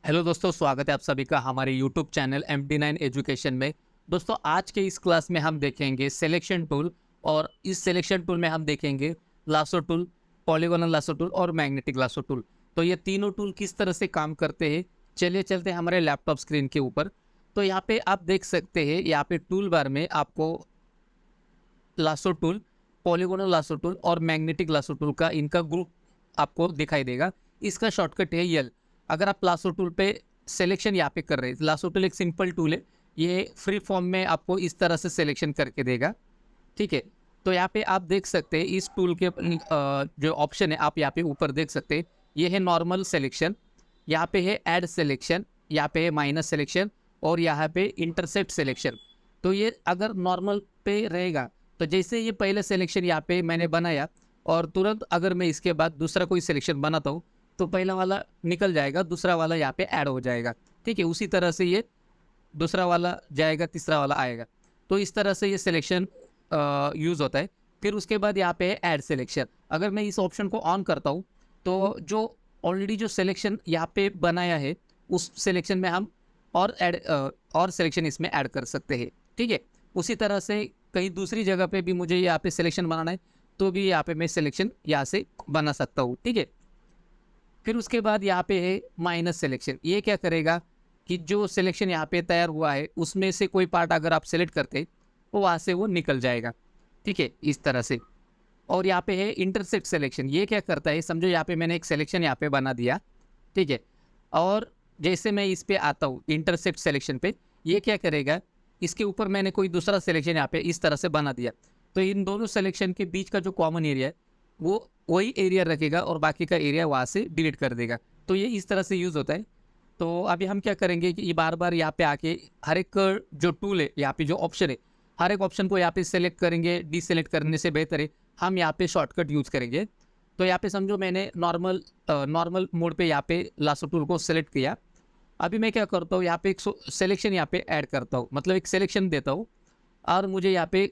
Hello दोस्तों, स्वागत है आप सभी का हमारे यूट्यूब चैनल MD9 एजुकेशन में। दोस्तों, आज के इस क्लास में हम देखेंगे सिलेक्शन टूल। और इस सिलेक्शन टूल में हम देखेंगे lasso tool, polygonal lasso tool और मैग्नेटिक लासो टूल। तो ये तीनों टूल किस तरह से काम करते हैं, चलिए चलते हैं हमारे लैपटॉप स्क्रीन के ऊपर। तो यहाँ पे आप देख सकते हैं, यहाँ पे टूल बार में आपको lasso tool, polygonal lasso tool और मैग्नेटिक लासो टूल का इनका ग्रुप आपको दिखाई देगा। इसका शॉर्टकट है यल। अगर आप लासो टूल पे सिलेक्शन यहाँ पे कर रहे हैं, लासो टूल एक सिंपल टूल है, ये फ्री फॉर्म में आपको इस तरह से सिलेक्शन करके देगा। ठीक है। तो यहाँ पे आप देख सकते हैं इस टूल के जो ऑप्शन है आप यहाँ पे ऊपर देख सकते हैं। ये है नॉर्मल सिलेक्शन, यहाँ पे है ऐड सिलेक्शन, यहाँ पे है माइनस सिलेक्शन और यहाँ पे इंटरसेप्ट सिलेक्शन। तो ये अगर नॉर्मल पे रहेगा तो जैसे ये पहले सिलेक्शन यहाँ पे मैंने बनाया और तुरंत अगर मैं इसके बाद दूसरा कोई सिलेक्शन बनाता हूँ तो पहला वाला निकल जाएगा, दूसरा वाला यहाँ पे ऐड हो जाएगा। ठीक है, उसी तरह से ये दूसरा वाला जाएगा, तीसरा वाला आएगा। तो इस तरह से ये सिलेक्शन यूज़ होता है। फिर उसके बाद यहाँ पे है ऐड सिलेक्शन। अगर मैं इस ऑप्शन को ऑन करता हूँ तो जो ऑलरेडी जो सिलेक्शन यहाँ पे बनाया है उस सिलेक्शन में हम और सिलेक्शन इसमें ऐड कर सकते हैं। ठीक है, उसी तरह से कहीं दूसरी जगह पे भी मुझे यहाँ पे सिलेक्शन बनाना है तो भी यहाँ पे मैं सिलेक्शन यहाँ से बना सकता हूँ। ठीक है, फिर उसके बाद यहाँ पे है माइनस सिलेक्शन। ये क्या करेगा कि जो सिलेक्शन यहाँ पे तैयार हुआ है उसमें से कोई पार्ट अगर आप सेलेक्ट करते तो वहाँ से वो निकल जाएगा। ठीक है, इस तरह से। और यहाँ पे है इंटरसेक्ट सिलेक्शन। ये क्या करता है, समझो यहाँ पे मैंने एक सिलेक्शन यहाँ पे बना दिया। ठीक है, और जैसे मैं इस पे आता हूँ इंटरसेक्ट सिलेक्शन पे, ये क्या करेगा, इसके ऊपर मैंने कोई दूसरा सिलेक्शन यहाँ पे इस तरह से बना दिया तो इन दोनों सिलेक्शन के बीच का जो कॉमन एरिया है वो वही एरिया रखेगा और बाकी का एरिया वहाँ से डिलीट कर देगा। तो ये इस तरह से यूज़ होता है। तो अभी हम क्या करेंगे कि ये बार बार यहाँ पे आके हर एक जो टूल है, यहाँ पे जो ऑप्शन है, हर एक ऑप्शन को यहाँ पे सेलेक्ट करेंगे। डिसेलेक्ट करने से बेहतर है हम यहाँ पे शॉर्टकट यूज़ करेंगे। तो यहाँ पे समझो मैंने नॉर्मल मोड पे यहाँ पे लासो टूल को सेलेक्ट किया। अभी मैं क्या करता हूँ, यहाँ पे एक सिलेक्शन यहाँ पे ऐड करता हूँ, मतलब एक सिलेक्शन देता हूँ और मुझे यहाँ पे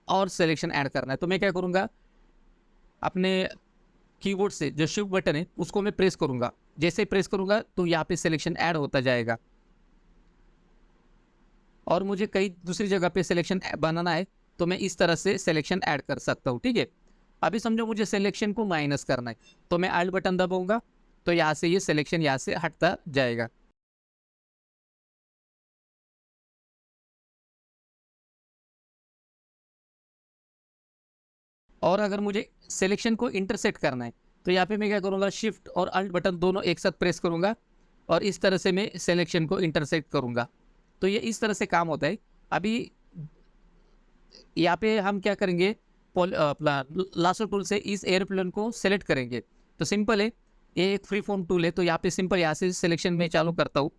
और सिलेक्शन ऐड करना है। तो मैं क्या करूँगा, अपने कीबोर्ड से जो शिफ्ट बटन है उसको मैं प्रेस करूँगा। जैसे ही प्रेस करूँगा तो यहाँ पे सिलेक्शन ऐड होता जाएगा और मुझे कई दूसरी जगह पे सिलेक्शन बनाना है तो मैं इस तरह से सिलेक्शन ऐड कर सकता हूँ। ठीक है, अभी समझो मुझे सिलेक्शन को माइनस करना है तो मैं Alt बटन दबाऊंगा तो यहाँ से ये सिलेक्शन यहाँ से हटता जाएगा। और अगर मुझे सिलेक्शन को इंटरसेक्ट करना है तो यहाँ पे मैं क्या करूँगा, शिफ्ट और अल्ट बटन दोनों एक साथ प्रेस करूँगा और इस तरह से मैं सिलेक्शन को इंटरसेक्ट करूँगा। तो ये इस तरह से काम होता है। अभी यहाँ पे हम क्या करेंगे, अपना लासो टूल से इस एयरप्लेन को सेलेक्ट करेंगे। तो सिंपल है, ये एक फ्री फॉर्म टूल है तो यहाँ पे सिंपल यहाँ से सिलेक्शन में चालू करता हूँ।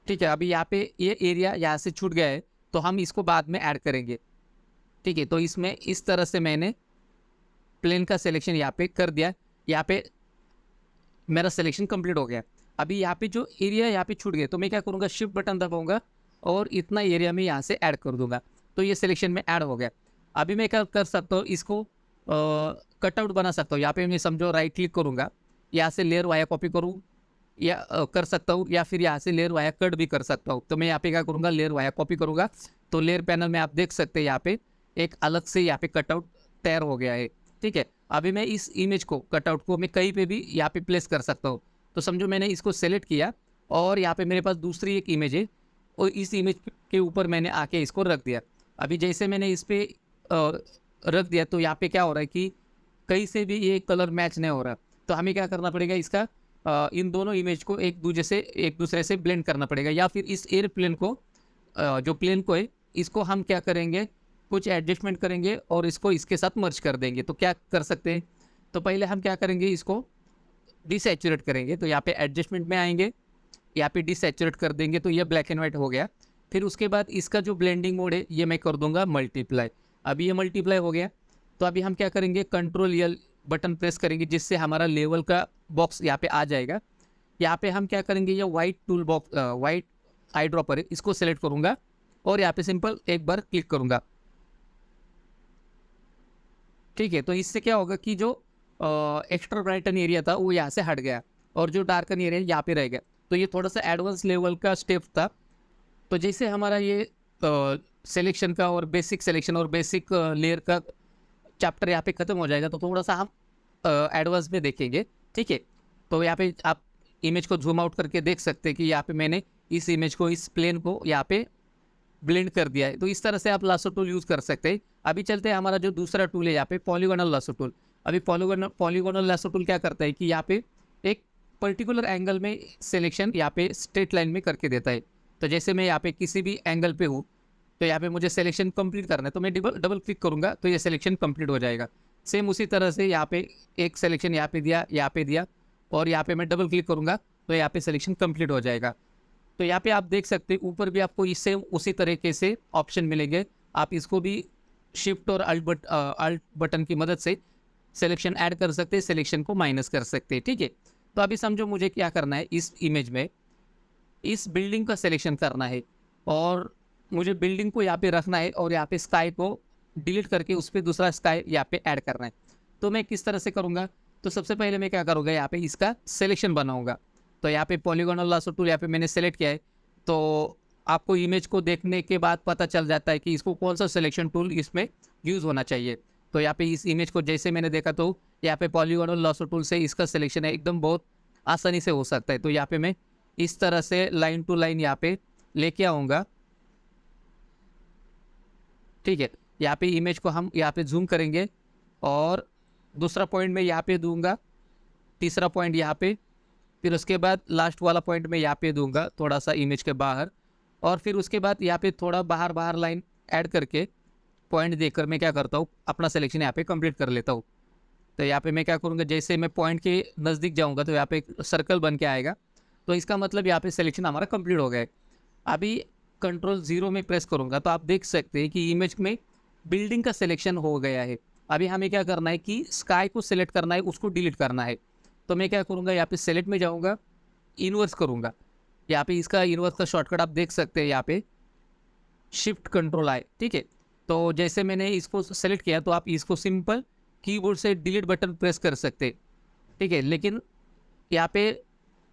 ठीक है, अभी यहाँ पे ये एरिया यहाँ से छूट गया है तो हम इसको बाद में ऐड करेंगे। ठीक है, तो इसमें इस तरह से मैंने प्लेन का सिलेक्शन यहाँ पे कर दिया। यहाँ पे मेरा सिलेक्शन कंप्लीट हो गया। अभी यहाँ पे जो एरिया यहाँ पे छूट गया तो मैं क्या करूँगा, शिफ्ट बटन दबाऊंगा और इतना एरिया में यहाँ से ऐड कर दूंगा तो ये सिलेक्शन में ऐड हो गया। अभी मैं क्या कर सकता हूँ, इसको कटआउट बना सकता हूँ। यहाँ पे मैं समझो राइट क्लिक करूँगा, यहाँ से लेयर वाया कॉपी करूँ या कर सकता हूँ, या फिर यहाँ से लेयर वाया कट भी कर सकता हूँ। तो मैं यहाँ पे क्या करूँगा, लेयर वाया कॉपी करूँगा तो लेयर पैनल में आप देख सकते हैं यहाँ पे एक अलग से यहाँ पे कटआउट तैयार हो गया है। ठीक है, अभी मैं इस इमेज को कटआउट को मैं कहीं पे भी यहाँ पे प्लेस कर सकता हूँ। तो समझो मैंने इसको सेलेक्ट किया और यहाँ पे मेरे पास दूसरी एक इमेज है और इस इमेज के ऊपर मैंने आके इसको रख दिया। अभी जैसे मैंने इस पर रख दिया तो यहाँ पे क्या हो रहा है कि कहीं से भी ये कलर मैच नहीं हो रहा। तो हमें क्या करना पड़ेगा, इसका इन दोनों इमेज को एक दूसरे से ब्लेंड करना पड़ेगा, या फिर इस एयरप्लेन को जो प्लेन को है इसको हम क्या करेंगे, कुछ एडजस्टमेंट करेंगे और इसको इसके साथ मर्ज कर देंगे। तो क्या कर सकते हैं, तो पहले हम क्या करेंगे, इसको डिसैचुरेट करेंगे। तो यहाँ पे एडजस्टमेंट में आएंगे, यहाँ पे डिसैचुरेट कर देंगे तो ये ब्लैक एंड वाइट हो गया। फिर उसके बाद इसका जो ब्लेंडिंग मोड है ये मैं कर दूंगा मल्टीप्लाई। अभी ये मल्टीप्लाई हो गया। तो अभी हम क्या करेंगे, कंट्रोल यल बटन प्रेस करेंगे जिससे हमारा लेवल का बॉक्स यहाँ पे आ जाएगा। यहाँ पे हम क्या करेंगे, ये white tool box white eye dropper है इसको सेलेक्ट करूँगा और यहाँ पे सिंपल एक बार क्लिक करूँगा। ठीक है, तो इससे क्या होगा कि जो एक्स्ट्रा ब्राइटन एरिया था वो यहाँ से हट गया और जो डार्कन एरिया यहाँ पे रह गया। तो ये थोड़ा सा एडवांस लेवल का स्टेप था। तो जैसे हमारा ये सिलेक्शन का और बेसिक सिलेक्शन और बेसिक लेयर का चैप्टर यहाँ पे ख़त्म हो जाएगा, तो थोड़ा सा हम एडवांस में देखेंगे, ठीक है। तो यहाँ पे आप इमेज को जूम आउट करके देख सकते हैं कि यहाँ पे मैंने इस इमेज को, इस प्लेन को यहाँ पे ब्लेंड कर दिया है। तो इस तरह से आप लासो टूल यूज़ कर सकते हैं। अभी चलते हैं हमारा जो दूसरा टूल है यहाँ पे, पॉलीगोनल लासो टूल। अभी पॉलीगोनल लासो टूल क्या करता है कि यहाँ पे एक पर्टिकुलर एंगल में सिलेक्शन यहाँ पे स्ट्रेट लाइन में करके देता है। तो जैसे मैं यहाँ पे किसी भी एंगल पे हूँ, तो यहाँ पे मुझे सिलेक्शन कंप्लीट करना है, तो मैं डबल क्लिक करूँगा तो ये सिलेक्शन कंप्लीट हो जाएगा। सेम उसी तरह से यहाँ पे एक सिलेक्शन यहाँ पे दिया और यहाँ पे मैं डबल क्लिक करूँगा तो यहाँ पे सिलेक्शन कंप्लीट हो जाएगा। तो यहाँ पे आप देख सकते हैं ऊपर भी आपको इससे उसी तरीके से ऑप्शन मिलेंगे। आप इसको भी शिफ्ट और अल्ट बटन की मदद से सिलेक्शन ऐड कर सकते हैं, सिलेक्शन को माइनस कर सकते हैं, ठीक है। तो अभी समझो मुझे क्या करना है, इस इमेज में इस बिल्डिंग का सिलेक्शन करना है और मुझे बिल्डिंग को यहाँ पे रखना है और यहाँ पे स्काई को डिलीट करके उस पर दूसरा स्काई यहाँ पे ऐड करना है। तो मैं किस तरह से करूँगा, तो सबसे पहले मैं क्या करूँगा, यहाँ पे इसका सिलेक्शन बनाऊँगा। तो यहाँ पे पॉलीगोनल लासो टूल यहाँ पे मैंने सेलेक्ट किया है। तो आपको इमेज को देखने के बाद पता चल जाता है कि इसको कौन सा सिलेक्शन टूल इसमें यूज़ होना चाहिए। तो यहाँ पे इस इमेज को जैसे मैंने देखा तो यहाँ पे पॉलीगोनल लासो टूल से इसका सिलेक्शन है एकदम बहुत आसानी से हो सकता है। तो यहाँ पे मैं इस तरह से लाइन टू लाइन यहाँ पे लेके आऊँगा, ठीक है। यहाँ पे इमेज को हम यहाँ पे जूम करेंगे और दूसरा पॉइंट मैं यहाँ पे दूंगा, तीसरा पॉइंट यहाँ पे, फिर उसके बाद लास्ट वाला पॉइंट मैं यहाँ पे दूंगा थोड़ा सा इमेज के बाहर, और फिर उसके बाद यहाँ पे थोड़ा बाहर लाइन ऐड करके पॉइंट देकर मैं क्या करता हूँ, अपना सिलेक्शन यहाँ पे कंप्लीट कर लेता हूँ। तो यहाँ पे मैं क्या करूँगा, जैसे मैं पॉइंट के नज़दीक जाऊँगा तो यहाँ पे एक सर्कल बन के आएगा। तो इसका मतलब यहाँ पे सिलेक्शन हमारा कंप्लीट हो गया है। अभी कंट्रोल 0 में प्रेस करूँगा तो आप देख सकते हैं कि इमेज में बिल्डिंग का सिलेक्शन हो गया है। अभी हमें क्या करना है कि स्काई को सिलेक्ट करना है, उसको डिलीट करना है। तो मैं क्या करूँगा, यहाँ पे सेलेक्ट में जाऊँगा, इन्वर्स करूँगा। यहाँ पे इसका इन्वर्स का शॉर्टकट आप देख सकते हैं, यहाँ पे शिफ्ट कंट्रोल आई, ठीक है। तो जैसे मैंने इसको सेलेक्ट किया तो आप इसको सिंपल कीबोर्ड से डिलीट बटन प्रेस कर सकते, ठीक है। लेकिन यहाँ पे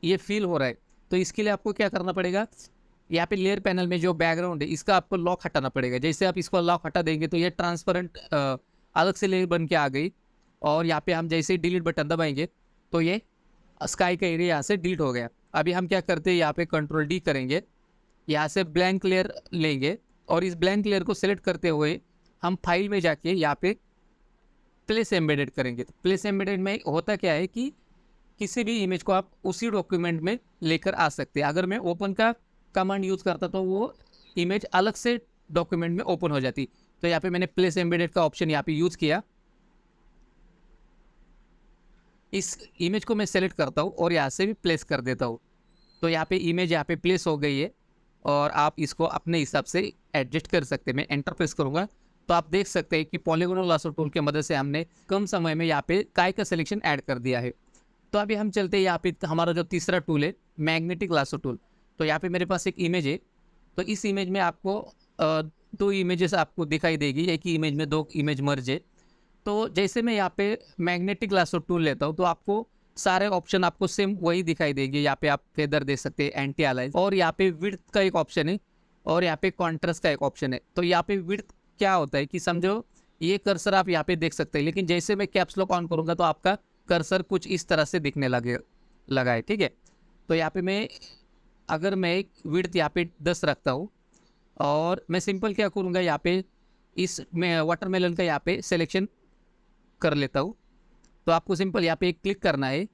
ये फील हो रहा है तो इसके लिए आपको क्या करना पड़ेगा, यहाँ पे लेयर पैनल में जो बैकग्राउंड है इसका आपको लॉक हटाना पड़ेगा। जैसे आप इसको लॉक हटा देंगे तो ये ट्रांसपेरेंट अलग से लेयर बन के आ गई, और यहाँ पे हम जैसे ही डिलीट बटन दबाएंगे तो ये स्काई का एरिया यहाँ से डिलीट हो गया। अभी हम क्या करते हैं, यहाँ पे कंट्रोल डी करेंगे, यहाँ से ब्लैंक लेयर लेंगे और इस ब्लैंक लेयर को सिलेक्ट करते हुए हम फाइल में जाके यहाँ पे प्लेस एम्बेडेड करेंगे। तो प्लेस एम्बेडेड में होता क्या है कि किसी भी इमेज को आप उसी डॉक्यूमेंट में लेकर आ सकते हैं। अगर मैं ओपन का कमांड यूज़ करता तो वो इमेज अलग से डॉक्यूमेंट में ओपन हो जाती। तो यहाँ पे मैंने प्लेस एम्बेडेड का ऑप्शन यहाँ पे यूज़ किया। इस इमेज को मैं सेलेक्ट करता हूँ और यहाँ से भी प्लेस कर देता हूँ। तो यहाँ पे इमेज यहाँ पे प्लेस हो गई है और आप इसको अपने हिसाब से एडजस्ट कर सकते हैं। मैं एंटर प्रेस करूँगा तो आप देख सकते हैं कि पॉलीगोनल लासो टूल की मदद से हमने कम समय में यहाँ पे काय का सिलेक्शन ऐड कर दिया है। तो अभी हम चलते हैं यहाँ पे हमारा जो तीसरा टूल है, मैग्नेटिक लासो टूल। तो यहाँ पे मेरे पास एक इमेज है, तो इस इमेज में आपको दो इमेजेस आपको दिखाई देगी, एक ही इमेज में दो इमेज मर्ज है। तो जैसे मैं यहाँ पे मैग्नेटिक लासो टूल लेता हूँ तो आपको सारे ऑप्शन आपको सेम वही दिखाई देंगे। यहाँ पे आप फेदर दे सकते हैं, एंटी अलाइन, और यहाँ पे विड्थ का एक ऑप्शन है और यहाँ पे कॉन्ट्रास्ट का एक ऑप्शन है। तो यहाँ पे विड्थ क्या होता है कि समझो ये कर्सर आप यहाँ पे देख सकते हैं, लेकिन जैसे मैं कैप्स लॉक ऑन करूँगा तो आपका कर्सर कुछ इस तरह से दिखने लगा है, ठीक है। तो यहाँ पे मैं अगर मैं विड्थ यहाँ पे 10 रखता हूँ और मैं सिंपल क्या करूँगा, यहाँ पे इस मैं वाटरमेलन का यहाँ पे सिलेक्शन कर लेता हूँ। तो आपको सिंपल यहाँ पे एक क्लिक करना है।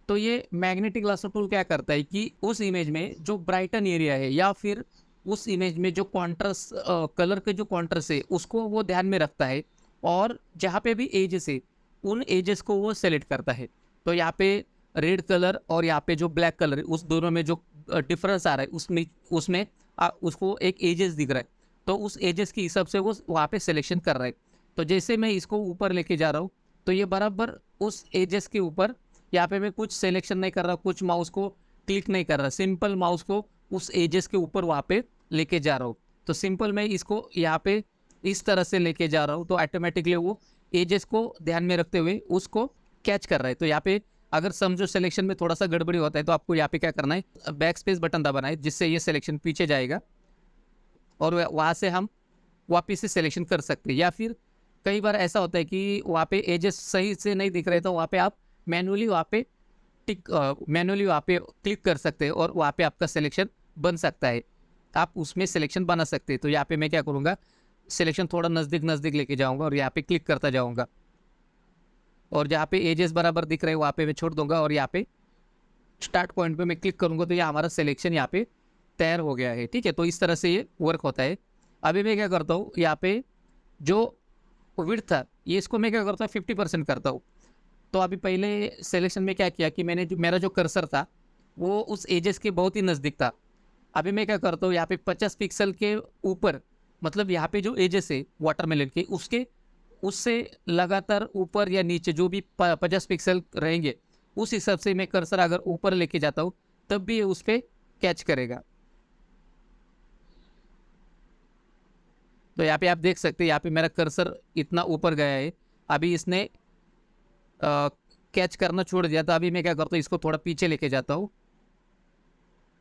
तो ये मैग्नेटिक लासो टूल क्या करता है कि उस इमेज में जो ब्राइटन एरिया है या फिर उस इमेज में जो कॉन्ट्रास्ट कलर के जो कॉन्ट्रास्ट है उसको वो ध्यान में रखता है, और जहाँ पे भी एजेस है उन एजेस को वो सेलेक्ट करता है। तो यहाँ पे रेड कलर और यहाँ पे जो ब्लैक कलर है उस दोनों में जो डिफरेंस आ रहा है उसमें उसको एक एजेस दिख रहा है, तो उस एजेस के हिसाब से वो वहाँ पे सिलेक्शन कर रहा है। तो जैसे मैं इसको ऊपर लेके जा रहा हूँ तो ये बराबर उस एजेस के ऊपर, यहाँ पे मैं कुछ सिलेक्शन नहीं कर रहा, कुछ माउस को क्लिक नहीं कर रहा, सिंपल माउस को उस एजेस के ऊपर वहाँ पे लेके जा रहा हूँ। तो सिंपल मैं इसको यहाँ पे इस तरह से लेके जा रहा हूँ तो ऑटोमेटिकली वो एजेस को ध्यान में रखते हुए उसको कैच कर रहा है। तो यहाँ पे अगर समझो सिलेक्शन में थोड़ा सा गड़बड़ी होता है तो आपको यहाँ पे क्या करना है, बैक स्पेस बटन दबाना है, जिससे ये सिलेक्शन पीछे जाएगा और वहाँ से हम वापस से सिलेक्शन कर सकते हैं। या फिर कई बार ऐसा होता है कि वहाँ पे एजेस सही से नहीं दिख रहे तो वहाँ पे आप मैनुअली वहाँ पे वहाँ पे क्लिक कर सकते हैं और वहाँ पे आपका सिलेक्शन बन सकता है, आप उसमें सिलेक्शन बना सकते हैं। तो यहाँ पे मैं क्या करूँगा, सिलेक्शन थोड़ा नज़दीक नज़दीक लेके जाऊँगा और यहाँ पे क्लिक करता जाऊँगा और जहाँ पे एजेस बराबर दिख रहे हैं वहाँ पे मैं छोड़ दूँगा और यहाँ पे स्टार्ट पॉइंट पे मैं क्लिक करूँगा तो ये हमारा सिलेक्शन यहाँ पे तैयार हो गया है। ठीक है, तो इस तरह से ये वर्क होता है। अभी मैं क्या करता हूँ, यहाँ पे जो विड्थ था ये इसको मैं क्या करता हूँ 50% करता हूँ। तो अभी पहले सिलेक्शन में क्या किया कि मैंने जो मेरा जो कर्सर था वो उस एजेस के बहुत ही नज़दीक था। अभी मैं क्या करता हूँ, यहाँ पे 50 पिक्सल के ऊपर, मतलब यहाँ पे जो एजेस है वाटरमेलन के उसके उससे लगातार ऊपर या नीचे जो भी 50 पिक्सल रहेंगे उस हिसाब से मैं कर्सर अगर ऊपर लेके जाता हूँ तब भी ये उस पर कैच करेगा। तो यहाँ पे आप देख सकते हैं यहाँ पे मेरा कर्सर इतना ऊपर गया है, अभी इसने कैच करना छोड़ दिया। तो अभी मैं क्या करता हूँ, इसको थोड़ा पीछे लेके जाता हूँ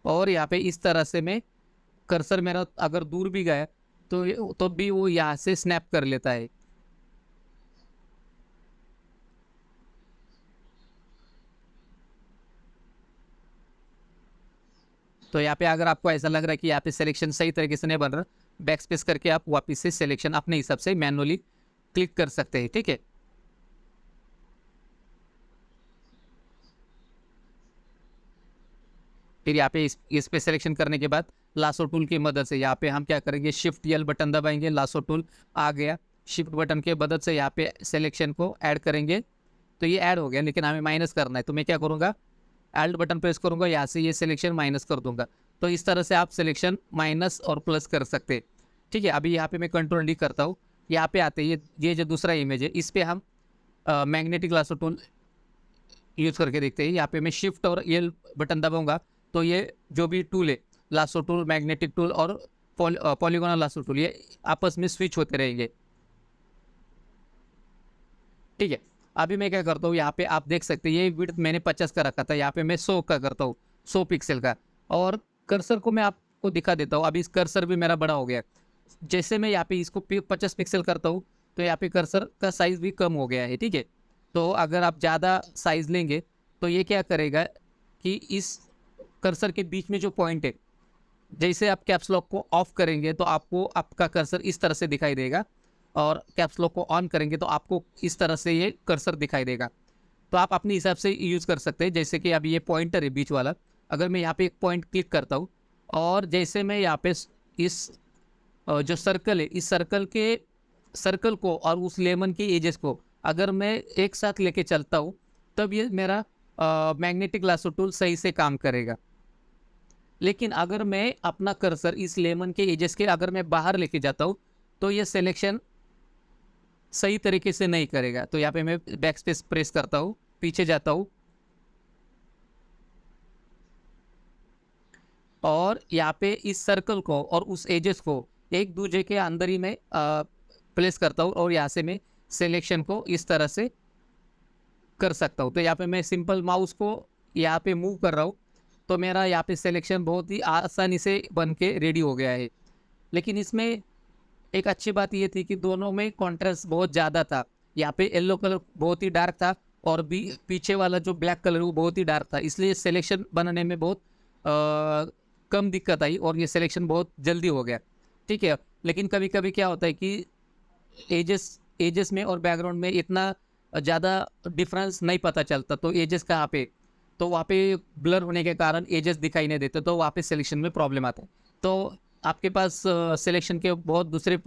और यहाँ पे इस तरह से मैं कर्सर मेरा अगर दूर भी गया तो भी वो यहाँ से स्नैप कर लेता है। तो यहाँ पे अगर आपको ऐसा लग रहा है कि यहाँ पे सिलेक्शन सही तरीके से नहीं बन रहा, बैक स्पेस करके आप वापस से सिलेक्शन अपने हिसाब से मैनुअली क्लिक कर सकते हैं। ठीक है, फिर यहाँ पे इस पे सिलेक्शन करने के बाद लासो टूल की मदद से यहाँ पे हम क्या करेंगे, शिफ्ट यल बटन दबाएंगे, लासो टूल आ गया, शिफ्ट बटन के मदद से यहाँ पे सिलेक्शन को ऐड करेंगे। तो ये ऐड हो गया, लेकिन हमें माइनस करना है तो मैं क्या करूँगा, एल्ट बटन प्रेस करूँगा, यहाँ से ये सिलेक्शन माइनस कर दूंगा। तो इस तरह से आप सिलेक्शन माइनस और प्लस कर सकते हैं। ठीक है, अभी यहाँ पे मैं कंट्रोल डी करता हूँ, यहाँ पे आते हैं ये जो दूसरा इमेज है इस पर हम मैग्नेटिक लासो टूल यूज़ करके देखते हैं। यहाँ पे मैं शिफ्ट और एल बटन दबाऊंगा तो ये जो भी टूल है, लासो टूल, मैग्नेटिक टूल और पॉलीगोनल लासो टूल, ये आपस में स्विच होते रहेंगे। ठीक है, अभी मैं क्या करता हूँ, यहाँ पे आप देख सकते हैं ये विड्थ मैंने 50 का रखा था, यहाँ पे मैं 100 का करता हूँ, 100 पिक्सल का। और कर्सर को मैं आपको दिखा देता हूँ, अभी इस कर्सर भी मेरा बड़ा हो गया। जैसे मैं यहाँ पे इसको 50 पिक्सल करता हूँ तो यहाँ पे कर्सर का साइज़ भी कम हो गया है। ठीक है, तो अगर आप ज़्यादा साइज़ लेंगे तो ये क्या करेगा कि इस कर्सर के बीच में जो पॉइंट है, जैसे आप कैप्स लॉक को ऑफ करेंगे तो आपको आपका कर्सर इस तरह से दिखाई देगा और कैप्स लॉक को ऑन करेंगे तो आपको इस तरह से ये कर्सर दिखाई देगा। तो आप अपने हिसाब से यूज़ कर सकते हैं। जैसे कि अभी ये पॉइंटर है बीच वाला, अगर मैं यहाँ पे एक पॉइंट क्लिक करता हूँ और जैसे मैं यहाँ पे इस जो सर्कल है इस सर्कल को और उस लेमन के एजेस को अगर मैं एक साथ लेके चलता हूँ तब ये मेरा मैग्नेटिक लासो टूल सही से काम करेगा। लेकिन अगर मैं अपना कर्सर इस लेमन के एजेस के अगर मैं बाहर लेके जाता हूँ तो ये सिलेक्शन सही तरीके से नहीं करेगा। तो यहाँ पे मैं बैक स्पेस प्रेस करता हूँ, पीछे जाता हूँ और यहाँ पे इस सर्कल को और उस एजेस को एक दूसरे के अंदर ही मैं प्लेस करता हूँ और यहाँ से मैं सिलेक्शन को इस तरह से कर सकता हूँ। तो यहाँ पे मैं सिंपल माउस को यहाँ पे मूव कर रहा हूँ तो मेरा यहाँ पे सिलेक्शन बहुत ही आसानी से बन के रेडी हो गया है। लेकिन इसमें एक अच्छी बात ये थी कि दोनों में कॉन्ट्रास्ट बहुत ज़्यादा था। यहाँ पे येलो कलर बहुत ही डार्क था और भी पीछे वाला जो ब्लैक कलर वो बहुत ही डार्क था, इसलिए सिलेक्शन बनाने में बहुत कम दिक्कत आई और ये सिलेक्शन बहुत जल्दी हो गया। ठीक है, लेकिन कभी कभी क्या होता है कि एजेस में और बैकग्राउंड में इतना ज़्यादा डिफरेंस नहीं पता चलता, तो एजेस कहाँ पे, तो वहाँ पे ब्लर होने के कारण एजेस दिखाई नहीं देते, तो वहाँ पे सिलेक्शन में प्रॉब्लम आता है। तो आपके पास सिलेक्शन के बहुत दूसरे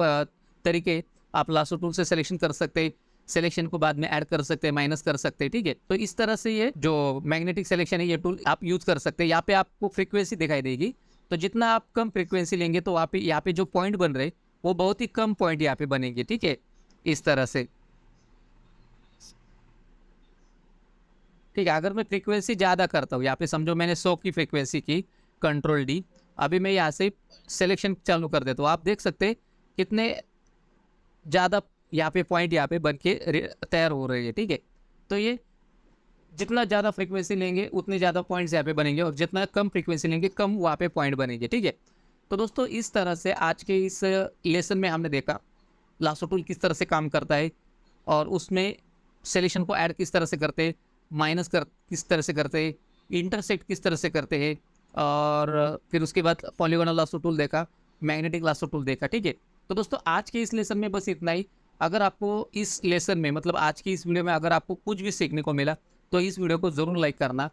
तरीके, आप लासो टूल से सिलेक्शन कर सकते हैं, सिलेक्शन को बाद में ऐड कर सकते हैं, माइनस कर सकते हैं। ठीक है, तो इस तरह से ये जो मैग्नेटिक सिलेक्शन है ये टूल आप यूज़ कर सकते हैं। यहाँ पे आपको फ्रीक्वेंसी दिखाई देगी, तो जितना आप कम फ्रीक्वेंसी लेंगे तो यहाँ पे जो पॉइंट बन रहे वो बहुत ही कम पॉइंट यहाँ पे बनेंगे। ठीक है, इस तरह से। ठीक है, अगर मैं फ्रीक्वेंसी ज़्यादा करता हूँ, यहाँ पे समझो मैंने 100 की फ्रीक्वेंसी की, कंट्रोल डी, अभी मैं यहाँ से सिलेक्शन चालू कर देता हूँ, आप देख सकते हैं कितने ज़्यादा यहाँ पे पॉइंट यहाँ पे बन के तैयार हो रही है, ठीक है। तो ये जितना ज़्यादा फ्रीक्वेंसी लेंगे उतने ज़्यादा पॉइंट्स यहाँ पे बनेंगे, और जितना कम फ्रीक्वेंसी लेंगे कम वहाँ पे पॉइंट बनेंगे, ठीक है। तो दोस्तों इस तरह से आज के इस लेसन में हमने देखा लासो टूल किस तरह से काम करता है, और उसमें सिलेक्शन को ऐड किस तरह से करते हैं, माइनस कर किस तरह से करते हैं, इंटरसेक्ट किस तरह से करते हैं, और फिर उसके बाद पॉलीगोनल लासो टूल देखा, मैग्नेटिक लासो टूल देखा, ठीक है। तो दोस्तों आज के इस लेसन में बस इतना ही। अगर आपको इस लेसन में मतलब आज की इस वीडियो में अगर आपको कुछ भी सीखने को मिला तो इस वीडियो को ज़रूर लाइक करना।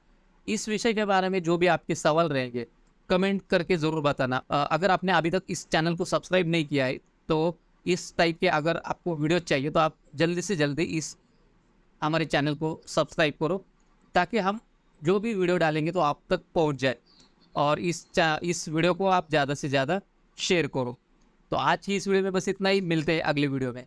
इस विषय के बारे में जो भी आपके सवाल रहेंगे कमेंट करके ज़रूर बताना। अगर आपने अभी तक इस चैनल को सब्सक्राइब नहीं किया है तो इस टाइप के अगर आपको वीडियो चाहिए तो आप जल्दी से जल्दी इस हमारे चैनल को सब्सक्राइब करो, ताकि हम जो भी वीडियो डालेंगे तो आप तक पहुंच जाए, और इस वीडियो को आप ज़्यादा से ज़्यादा शेयर करो। तो आज की इस वीडियो में बस इतना ही, मिलते हैं अगले वीडियो में।